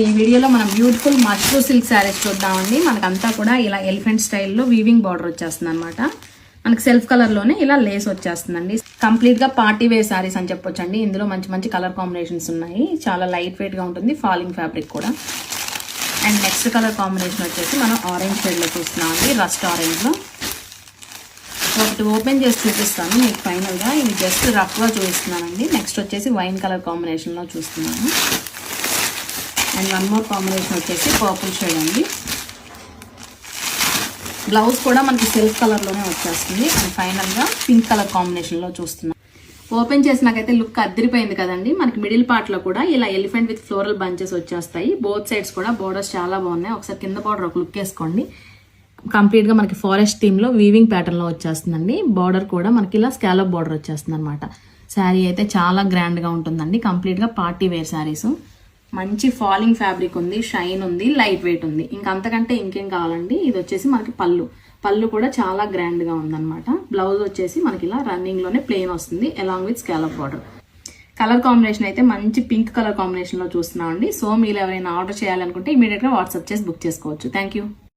ఈ వీడియోలో మనం బ్యూటిఫుల్ మష్రూ సిల్క్ శారీస్ చూద్దామండి. మనకంతా కూడా ఇలా ఎలిఫెంట్ స్టైల్లో వీవింగ్ బార్డర్ వచ్చేస్తుంది అనమాట. మనకి సెల్ఫ్ కలర్ లోనే ఇలా లేస్ వచ్చేస్తుందండి. కంప్లీట్ గా పార్టీ వేర్ శారీస్ అని చెప్పొచ్చండి. ఇందులో మంచి మంచి కలర్ కాంబినేషన్స్ ఉన్నాయి. చాలా లైట్ వెయిట్ గా ఉంటుంది, ఫాలింగ్ ఫ్యాబ్రిక్ కూడా. అండ్ నెక్స్ట్ కలర్ కాంబినేషన్ వచ్చేసి మనం ఆరెంజ్ షేడ్ లో చూస్తున్నామండి, రస్ట్ ఆరెంజ్ లో. ఒకటి ఓపెన్ చేసి చూపిస్తాను మీకు ఫైనల్ గా. ఇది జస్ట్ రఫ్ గా చూపిస్తున్నానండి. నెక్స్ట్ వచ్చేసి వైన్ కలర్ కాంబినేషన్ లో చూస్తున్నాను. అండ్ వన్ మోర్ కాంబినేషన్ వచ్చేసి పర్పుల్ షేడ్ అండి. బ్లౌజ్ కూడా మనకి సెల్ఫ్ కలర్లోనే వచ్చేస్తుంది. అండ్ ఫైనల్గా పింక్ కలర్ కాంబినేషన్లో చూస్తున్నాం. ఓపెన్ చేసినాకైతే లుక్ అద్దరిపోయింది కదండి. మనకి మిడిల్ పార్ట్లో కూడా ఇలా ఎలిఫెంట్ విత్ ఫ్లోరల్ బంచెస్ వచ్చేస్తాయి. బోత్ సైడ్స్ కూడా బోర్డర్స్ చాలా బాగున్నాయి. ఒకసారి కింద బార్డర్ ఒక లుక్ వేసుకోండి. కంప్లీట్గా మనకి ఫారెస్ట్ థీమ్లో వీవింగ్ ప్యాటర్న్లో వచ్చేస్తుందండి. బార్డర్ కూడా మనకి ఇలా స్కాలప్ బార్డర్ వచ్చేస్తుంది అనమాట. శారీ అయితే చాలా గ్రాండ్గా ఉంటుందండి. కంప్లీట్గా పార్టీ వేర్ శారీస్. మంచి ఫాలింగ్ ఫ్యాబ్రిక్ ఉంది, షైన్ ఉంది, లైట్ వెయిట్ ఉంది. అంతకంటే ఇంకేం కావాలండి. ఇది వచ్చేసి మనకి పళ్ళు కూడా చాలా గ్రాండ్ గా ఉందన్నమాట. బ్లౌజ్ వచ్చేసి మనకి ఇలా రన్నింగ్ లోనే ప్లెయిన్ వస్తుంది, along with scallop border. Colour combination అయితే మంచి పింక్ కలర్ కాంబినేషన్ లో చూస్తున్నామండి. సో మీరు ఎవరైనా ఆర్డర్ చేయాలనుకుంటే ఇమీడియట్ గా వాట్సాప్ చేసి బుక్ చేసుకోవచ్చు. Thank you.